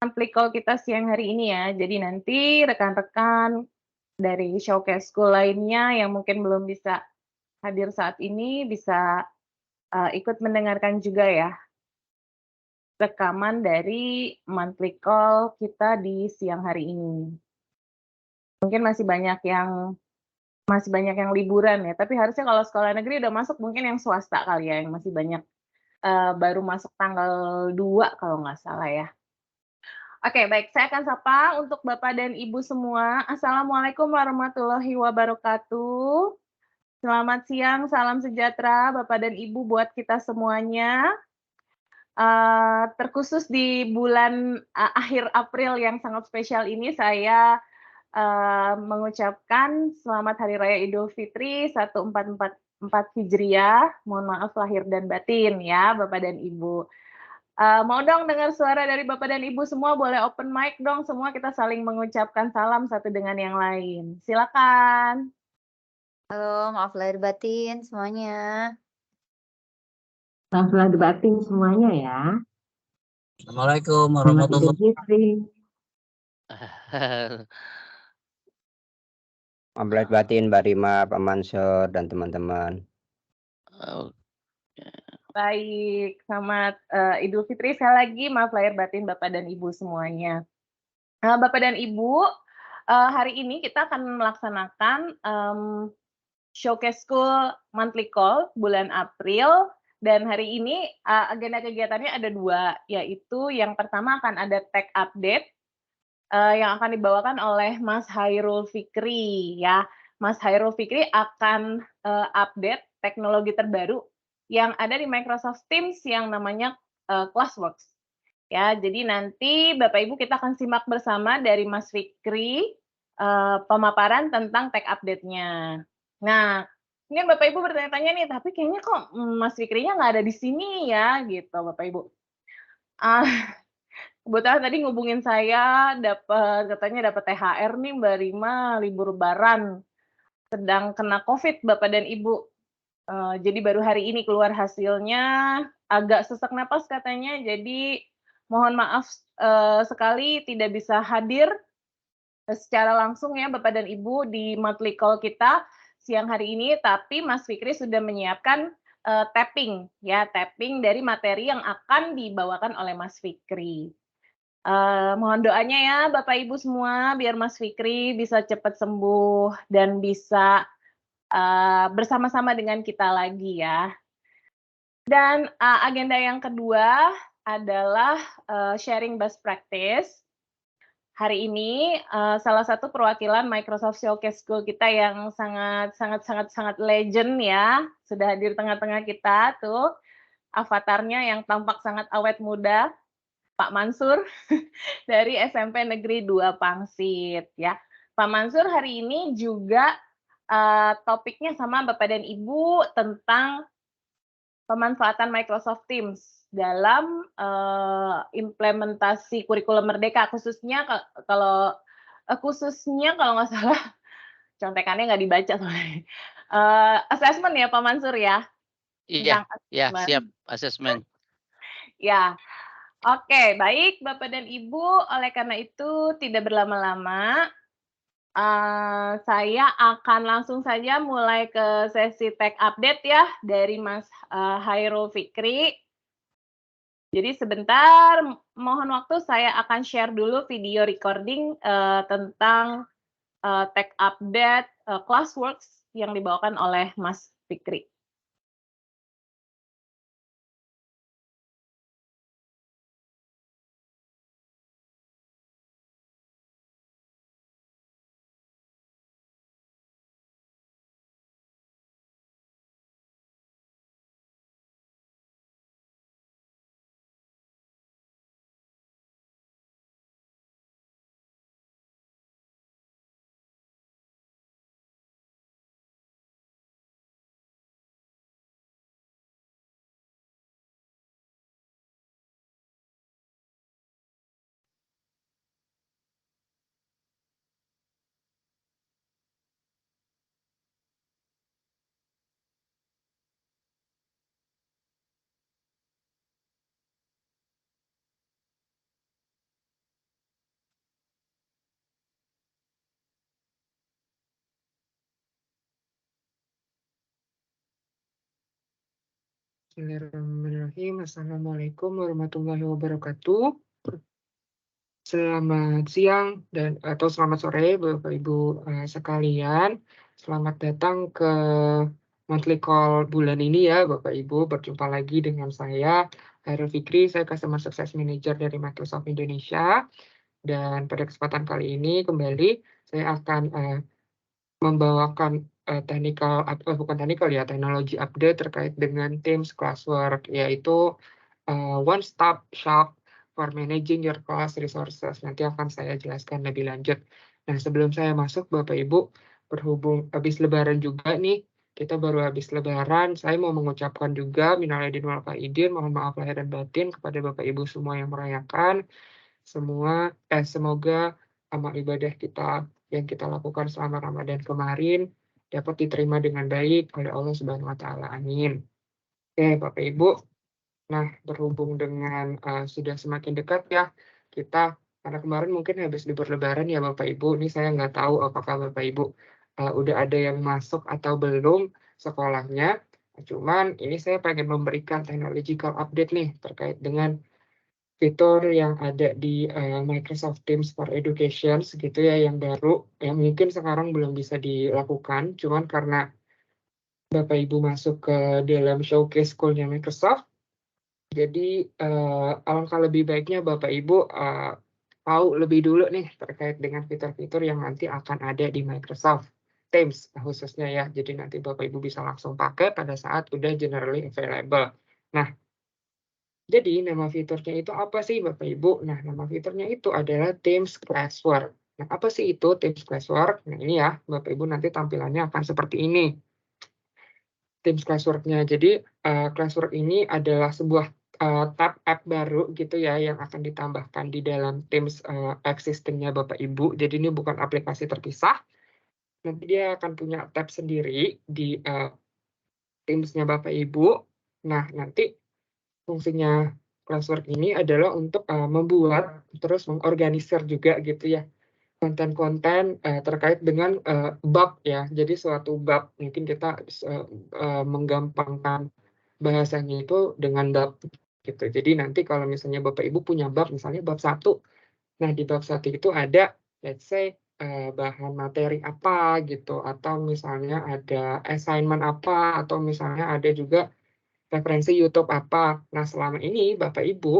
monthly call kita siang hari ini ya. Jadi nanti rekan-rekan dari showcase school lainnya yang mungkin belum bisa hadir saat ini bisa, ikut mendengarkan juga ya, rekaman dari monthly call kita di siang hari ini. Mungkin masih banyak yang liburan ya, tapi harusnya kalau sekolah negeri udah masuk, mungkin yang swasta kali ya, yang masih banyak, baru masuk tanggal 2 kalau nggak salah ya. Oke, baik, saya akan sapa untuk Bapak dan Ibu semua. Assalamualaikum warahmatullahi wabarakatuh. Selamat siang, salam sejahtera Bapak dan Ibu buat kita semuanya. Terkhusus di bulan, akhir April yang sangat spesial ini, saya, mengucapkan selamat Hari Raya Idul Fitri 1444 Hijriah. Mohon maaf lahir dan batin ya Bapak dan Ibu. Mau dong dengar suara dari Bapak dan Ibu semua, boleh open mic dong semua, kita saling mengucapkan salam satu dengan yang lain. Silakan. Halo, maaf lahir batin semuanya. Selamat batin semuanya ya. Assalamualaikum Selamat Idul warahmatullahi Fitri. Selamat lahir batin Mbak Rima, Pak Mansur, dan teman-teman. Baik, selamat, Idul Fitri sekali lagi, maaf lahir batin Bapak dan Ibu semuanya. Bapak dan Ibu, hari ini kita akan melaksanakan, Showcase School Monthly Call bulan April, dan hari ini, agenda kegiatannya ada 2, yaitu yang pertama akan ada tech update, yang akan dibawakan oleh Mas Hairul Fikri ya. Mas Hairul Fikri akan, update teknologi terbaru yang ada di Microsoft Teams yang namanya, Classworks. Ya, jadi nanti Bapak Ibu kita akan simak bersama dari Mas Fikri, pemaparan tentang tech update-nya. Nah, ini Bapak Ibu bertanya-tanya nih, tapi kayaknya kok, Mas Fikrinya nggak ada di sini ya, gitu Bapak Ibu. Kebetulan tadi ngubungin saya, katanya dapat THR nih Mbak Rima, libur lebaran, sedang kena Covid Bapak dan Ibu. Jadi baru hari ini keluar hasilnya, agak sesak napas katanya, jadi mohon maaf, sekali tidak bisa hadir secara langsung ya Bapak dan Ibu di monthly call kita siang hari ini, tapi Mas Fikri sudah menyiapkan, tapping dari materi yang akan dibawakan oleh Mas Fikri. Mohon doanya ya Bapak Ibu semua, biar Mas Fikri bisa cepat sembuh dan bisa, bersama-sama dengan kita lagi ya. Dan, agenda yang kedua adalah, sharing best practice. Hari ini, salah satu perwakilan Microsoft Showcase School kita yang sangat legend ya, sudah hadir tengah-tengah kita tuh, avatarnya yang tampak sangat awet muda, Pak Mansur dari SMP Negeri 2 Pangsit ya. Pak Mansur hari ini juga, topiknya sama Bapak dan Ibu tentang pemanfaatan Microsoft Teams dalam, implementasi kurikulum Merdeka khususnya kalau nggak salah contekannya nggak dibaca soalnya, assessment ya Pak Mansur ya? Iya, Tentang ya assessment. siap, asesmen. Ya. Oke, baik Bapak dan Ibu, oleh karena itu tidak berlama-lama, saya akan langsung saja mulai ke sesi tech update ya dari Mas, Hairul Fikri. Jadi sebentar, mohon waktu saya akan share dulu video recording, tentang, tech update, Classworks yang dibawakan oleh Mas Fikri. Bismillahirrahmanirrahim. Assalamualaikum warahmatullahi wabarakatuh. Selamat siang atau selamat sore Bapak Ibu sekalian. Selamat datang ke monthly call bulan ini ya Bapak Ibu. Berjumpa lagi dengan saya Hairul Fikri, saya Customer Success Manager dari Microsoft Indonesia. Dan pada kesempatan kali ini kembali saya akan membawakan teknologi update terkait dengan Teams Classwork, yaitu one stop shop for managing your class resources. Nanti akan saya jelaskan lebih lanjut. Nah, sebelum saya masuk, Bapak Ibu, berhubung habis Lebaran juga nih, kita baru habis Lebaran, saya mau mengucapkan juga minal aidin wal faizin, mohon maaf lahir dan batin kepada Bapak Ibu semua yang merayakan. Semoga amal ibadah kita yang kita lakukan selama Ramadan kemarin dapat diterima dengan baik oleh Allah Subhanahu wa taala. Amin. Oke, Bapak Ibu. Nah, berhubung dengan sudah semakin dekat ya, kita karena kemarin mungkin habis libur Lebaran ya Bapak Ibu. Ini saya nggak tahu apakah Bapak Ibu udah ada yang masuk atau belum sekolahnya. Cuman ini saya pengen memberikan technological update nih terkait dengan fitur yang ada di Microsoft Teams for Education gitu ya, yang baru, yang mungkin sekarang belum bisa dilakukan, cuman karena Bapak Ibu masuk ke dalam showcase school-nya Microsoft, jadi alangkah lebih baiknya Bapak Ibu tahu lebih dulu nih terkait dengan fitur-fitur yang nanti akan ada di Microsoft Teams khususnya ya, jadi nanti Bapak Ibu bisa langsung pakai pada saat udah generally available. Nah, jadi nama fiturnya itu apa sih Bapak Ibu? Nah, nama fiturnya itu adalah Teams Classwork. Nah, apa sih itu Teams Classwork? Nah, ini ya Bapak Ibu nanti tampilannya akan seperti ini. Teams Classwork-nya. Jadi Classwork ini adalah sebuah tab app baru gitu ya yang akan ditambahkan di dalam Teams existing-nya Bapak Ibu. Jadi ini bukan aplikasi terpisah. Nanti dia akan punya tab sendiri di Teams-nya Bapak Ibu. Nah, nanti fungsinya Classwork ini adalah untuk membuat terus mengorganisir juga gitu ya konten-konten terkait dengan bab ya. Jadi suatu bab mungkin kita menggampangkan bahasanya itu dengan bab gitu. Jadi nanti kalau misalnya Bapak Ibu punya bab, misalnya bab 1, nah di bab 1 itu ada let's say bahan materi apa gitu, atau misalnya ada assignment apa, atau misalnya ada juga referensi YouTube apa. Nah, selama ini Bapak Ibu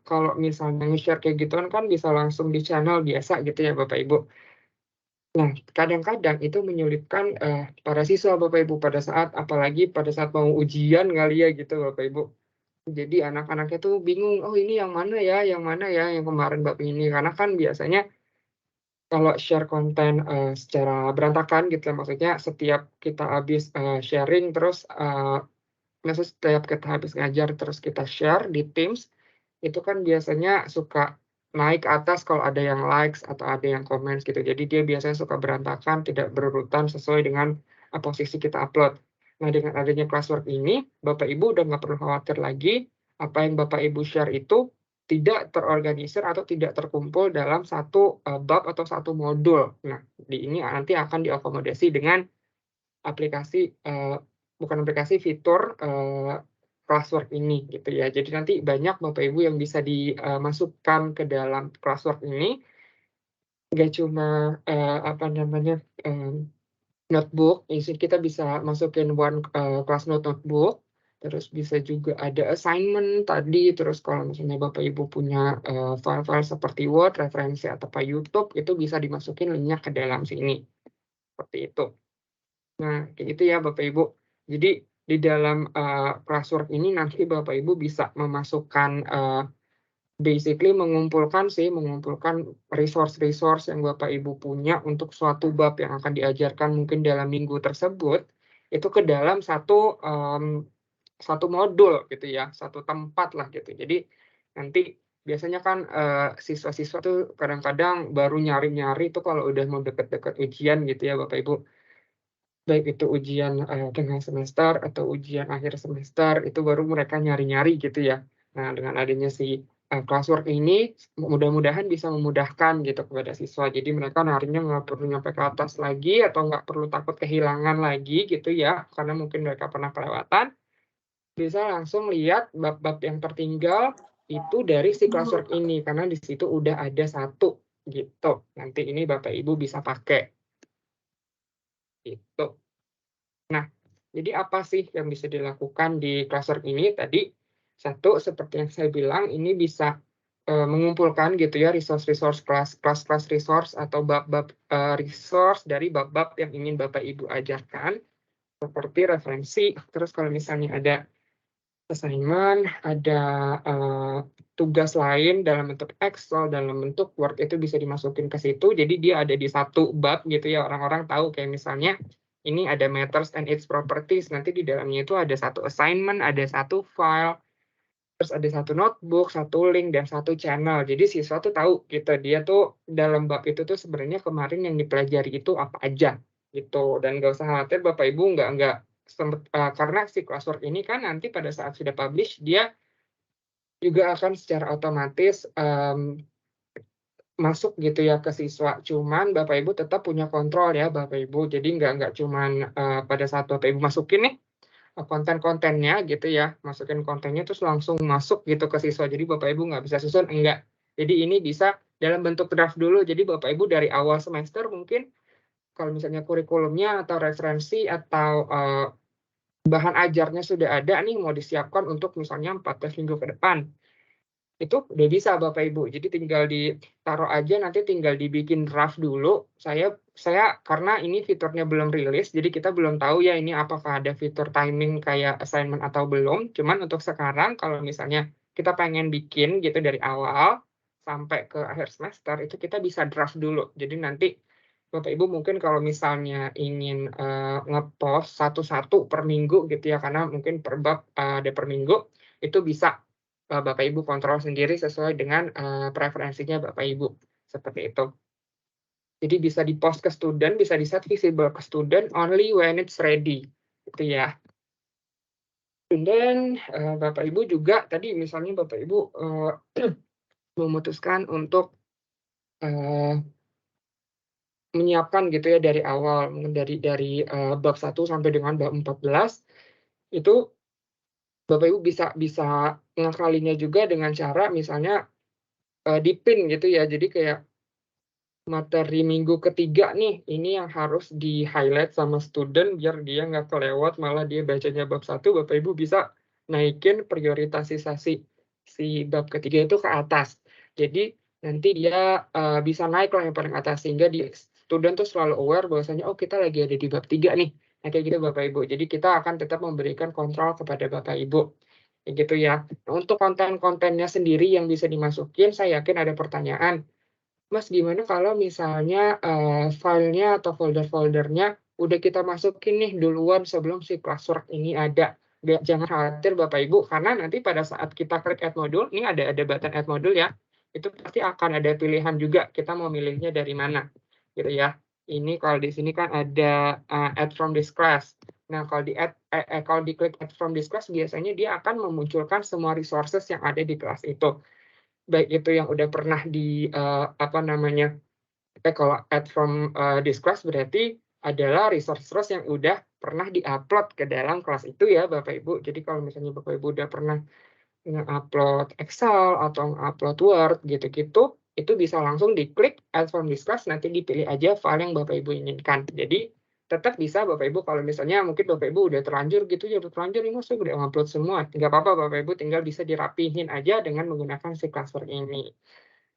kalau misalnya nge-share kayak gituan kan bisa langsung di channel biasa gitu ya Bapak Ibu. Nah, kadang-kadang itu menyulitkan para siswa Bapak Ibu pada saat, apalagi pada saat mau ujian kali ya gitu Bapak Ibu. Jadi anak-anaknya tuh bingung, oh ini yang mana ya yang kemarin Bapak ini. Karena kan biasanya kalau share konten secara berantakan gitu ya, maksudnya setiap kita habis sharing terus maksudnya setiap kita habis ngajar terus kita share di Teams, itu kan biasanya suka naik ke atas kalau ada yang likes atau ada yang comments gitu. Jadi dia biasanya suka berantakan, tidak berurutan sesuai dengan posisi kita upload. Nah, dengan adanya Classwork ini, Bapak Ibu udah nggak perlu khawatir lagi apa yang Bapak Ibu share itu tidak terorganisir atau tidak terkumpul dalam satu bab atau satu modul. Nah, ini nanti akan diakomodasi dengan aplikasi bukan aplikasi, fitur Classwork ini gitu ya. Jadi nanti banyak Bapak Ibu yang bisa dimasukkan ke dalam Classwork ini. Nggak cuma notebook, kita bisa masukin one class notebook, terus bisa juga ada assignment tadi, terus kalau misalnya Bapak Ibu punya file-file seperti Word, referensi atau YouTube, itu bisa dimasukin linknya ke dalam sini. Seperti itu. Nah, kayak gitu ya Bapak Ibu. Jadi di dalam Classwork ini nanti Bapak Ibu bisa memasukkan basically mengumpulkan resource-resource yang Bapak Ibu punya untuk suatu bab yang akan diajarkan mungkin dalam minggu tersebut itu ke dalam satu modul gitu ya, satu tempat lah gitu. Jadi nanti biasanya kan siswa-siswa tuh kadang-kadang baru nyari-nyari itu kalau udah mau deket-deket ujian gitu ya Bapak Ibu. Baik itu ujian tengah semester atau ujian akhir semester, itu baru mereka nyari-nyari gitu ya. Nah, dengan adanya si Classwork ini, mudah-mudahan bisa memudahkan gitu kepada siswa. Jadi mereka nyarinya nggak perlu nyampe ke atas lagi, atau nggak perlu takut kehilangan lagi gitu ya, karena mungkin mereka pernah kelewatan. bisa langsung lihat bab-bab yang tertinggal itu dari si classwork ini, karena di situ udah ada satu gitu. Nanti ini Bapak Ibu bisa pakai gitu. Nah, jadi apa sih yang bisa dilakukan di classwork ini? Tadi satu, seperti yang saya bilang, ini bisa mengumpulkan gitu ya resource-resource kelas-kelas resource atau bab-bab resource dari bab-bab yang ingin Bapak Ibu ajarkan, seperti referensi. Terus kalau misalnya ada assignment, ada tugas lain dalam bentuk Excel, dalam bentuk Word, itu bisa dimasukin ke situ. Jadi dia ada di satu bab gitu ya, orang-orang tahu kayak misalnya ini ada matters and its properties, nanti di dalamnya itu ada satu assignment, ada satu file, terus ada satu notebook, satu link, dan satu channel. Jadi siswa tuh tahu gitu, dia tuh dalam bab itu tuh sebenarnya kemarin yang dipelajari itu apa aja gitu. Dan nggak usah khawatir Bapak Ibu nggak karena si classwork ini kan nanti pada saat sudah publish dia juga akan secara otomatis masuk gitu ya ke siswa. Cuman Bapak Ibu tetap punya kontrol ya Bapak Ibu. Jadi nggak cuman pada saat Bapak Ibu masukin nih konten-kontennya gitu ya, masukin kontennya terus langsung masuk gitu ke siswa. Jadi Bapak Ibu nggak bisa susun, enggak. Jadi ini bisa dalam bentuk draft dulu. Jadi Bapak Ibu dari awal semester mungkin kalau misalnya kurikulumnya atau referensi atau bahan ajarnya sudah ada nih, mau disiapkan untuk misalnya 14 minggu ke depan. Itu udah bisa Bapak Ibu. Jadi tinggal ditaruh aja, nanti tinggal dibikin draft dulu. Saya karena ini fiturnya belum rilis, jadi kita belum tahu ya ini apakah ada fitur timing kayak assignment atau belum. Cuman untuk sekarang kalau misalnya kita pengen bikin gitu dari awal sampai ke akhir semester, itu kita bisa draft dulu. Jadi nanti Bapak Ibu mungkin kalau misalnya ingin ngepost satu-satu per minggu gitu ya, karena mungkin per bab ada per minggu, itu bisa Bapak Ibu kontrol sendiri sesuai dengan preferensinya Bapak Ibu. Seperti itu. Jadi bisa di-post ke student, bisa di-set visible ke student only when it's ready. Gitu ya. Dan Bapak Ibu juga, tadi misalnya Bapak Ibu memutuskan untuk menyiapkan gitu ya dari awal, dari bab 1 sampai dengan bab 14, itu Bapak Ibu bisa ngakalinya juga dengan cara misalnya di-pin gitu ya. Jadi kayak materi minggu ketiga nih, ini yang harus di-highlight sama student biar dia nggak kelewat, malah dia bacanya bab 1, Bapak Ibu bisa naikin prioritasisasi si bab ketiga itu ke atas. Jadi nanti dia bisa naik lah yang paling atas, sehingga student tuh selalu aware bahwasanya oh kita lagi ada di bab 3 nih. Nah, kayak gitu Bapak Ibu. Jadi kita akan tetap memberikan kontrol kepada Bapak Ibu. Kayak gitu ya. Nah, untuk konten-kontennya sendiri yang bisa dimasukin, saya yakin ada pertanyaan. Mas, gimana kalau misalnya filenya atau folder-foldernya udah kita masukin nih duluan sebelum si classwork ini ada. Jangan khawatir Bapak Ibu, karena nanti pada saat kita klik add module, ini ada button add module ya, itu pasti akan ada pilihan juga kita mau milihnya dari mana. Gitu ya. Ini kalau di sini kan ada add from this class. Nah, kalau kalau diklik add from this class, biasanya dia akan memunculkan semua resources yang ada di kelas itu. Baik itu yang udah pernah kalau add from this class berarti adalah resource yang udah pernah diupload ke dalam kelas itu ya Bapak Ibu. Jadi kalau misalnya Bapak Ibu udah pernah nge-upload Excel atau nge-upload Word gitu-gitu, itu bisa langsung diklik add from this class, nanti dipilih aja file yang Bapak Ibu inginkan. Jadi tetap bisa Bapak Ibu kalau misalnya mungkin Bapak Ibu udah terlanjur gitu ya, ini saya udah upload semua. Nggak apa-apa Bapak Ibu, tinggal bisa dirapihin aja dengan menggunakan si classwork ini.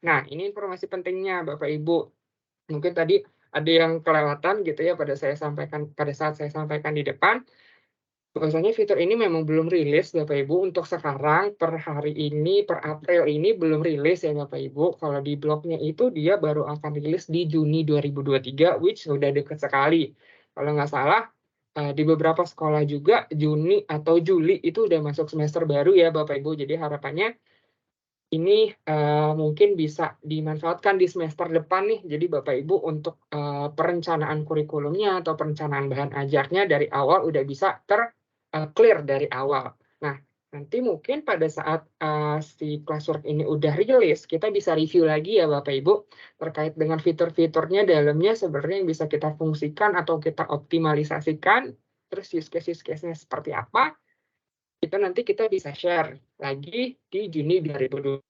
Nah, ini informasi pentingnya Bapak Ibu. Mungkin tadi ada yang kelewatan gitu ya pada saat saya sampaikan di depan. Bahwasanya fitur ini memang belum rilis Bapak Ibu untuk sekarang, per hari ini, per April ini belum rilis ya Bapak Ibu. Kalau di blognya itu dia baru akan rilis di Juni 2023, which sudah dekat sekali. Kalau nggak salah, di beberapa sekolah juga Juni atau Juli itu udah masuk semester baru ya Bapak Ibu. Jadi harapannya ini mungkin bisa dimanfaatkan di semester depan nih. Jadi Bapak Ibu untuk perencanaan kurikulumnya atau perencanaan bahan ajarnya dari awal udah bisa clear dari awal. Nah, nanti mungkin pada saat si classwork ini udah rilis, kita bisa review lagi ya Bapak Ibu terkait dengan fitur-fiturnya dalamnya sebenarnya yang bisa kita fungsikan atau kita optimalisasikan, terus use case-nya seperti apa. itu nanti kita bisa share lagi di Juni 2022.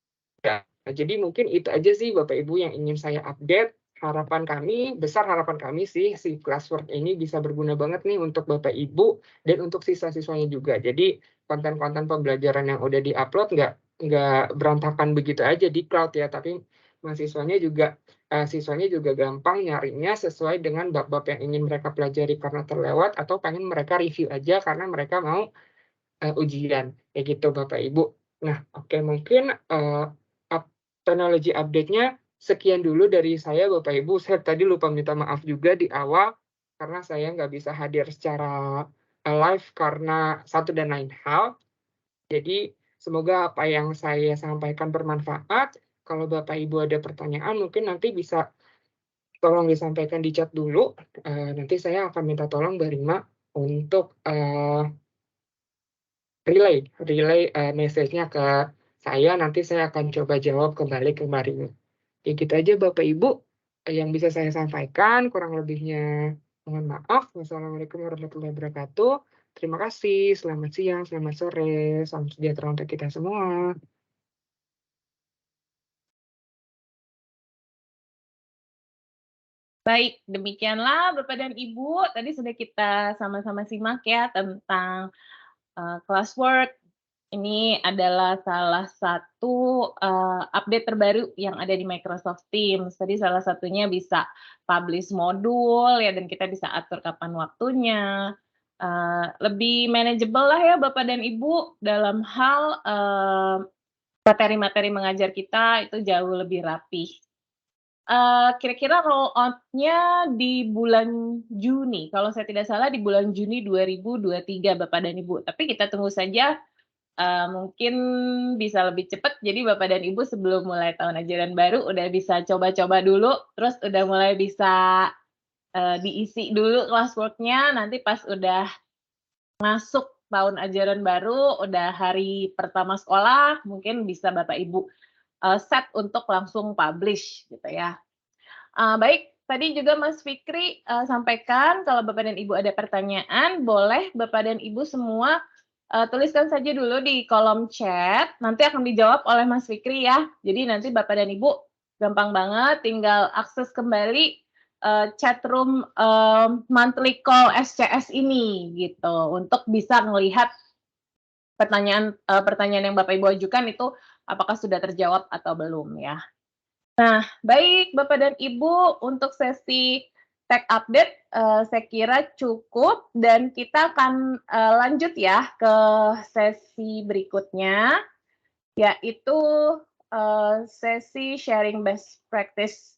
Nah, jadi mungkin itu aja sih Bapak Ibu yang ingin saya update. Harapan kami, besar harapan kami sih, si classwork ini bisa berguna banget nih untuk Bapak Ibu dan untuk siswa-siswanya juga. Jadi konten-konten pembelajaran yang udah di-upload nggak berantakan begitu aja di cloud ya, tapi siswanya juga gampang nyarinya sesuai dengan bab-bab yang ingin mereka pelajari karena terlewat atau pengen mereka review aja karena mereka mau ujian. Kayak gitu Bapak Ibu. Nah, oke, mungkin teknologi update-nya sekian dulu dari saya Bapak Ibu. Saya tadi lupa minta maaf juga di awal karena saya nggak bisa hadir secara live karena satu dan lain hal. Jadi semoga apa yang saya sampaikan bermanfaat. Kalau Bapak Ibu ada pertanyaan mungkin nanti bisa tolong disampaikan di chat dulu. Nanti saya akan minta tolong Mbak Rima untuk relay message-nya ke saya. Nanti saya akan coba jawab kembali ke Mbak Rima. Ya gitu aja Bapak Ibu yang bisa saya sampaikan, kurang lebihnya mohon maaf. Wassalamualaikum warahmatullahi wabarakatuh. Terima kasih, selamat siang, selamat sore, salam sejahtera untuk kita semua. Baik, demikianlah Bapak dan Ibu, tadi sudah kita sama-sama simak ya tentang classwork. Ini adalah salah satu update terbaru yang ada di Microsoft Teams. Tadi salah satunya bisa publish modul ya, dan kita bisa atur kapan waktunya. Lebih manageable lah ya Bapak dan Ibu dalam hal materi-materi mengajar kita itu jauh lebih rapih. Kira-kira roll out-nya di bulan Juni, kalau saya tidak salah di bulan Juni 2023 Bapak dan Ibu. Tapi kita tunggu saja, mungkin bisa lebih cepat. Jadi Bapak dan Ibu sebelum mulai tahun ajaran baru udah bisa coba-coba dulu, terus udah mulai bisa diisi dulu classwork-nya. Nanti pas udah masuk tahun ajaran baru, udah hari pertama sekolah, mungkin bisa Bapak Ibu set untuk langsung publish gitu ya. Baik, tadi juga Mas Fikri sampaikan kalau Bapak dan Ibu ada pertanyaan, boleh Bapak dan Ibu semua tuliskan saja dulu di kolom chat, nanti akan dijawab oleh Mas Fikri ya. Jadi nanti Bapak dan Ibu gampang banget, tinggal akses kembali chat room monthly call SCS ini gitu, untuk bisa melihat pertanyaan yang Bapak Ibu ajukan itu apakah sudah terjawab atau belum ya. Nah, baik Bapak dan Ibu, untuk sesi tech update saya kira cukup, dan kita akan lanjut ya ke sesi berikutnya, yaitu sesi sharing best practice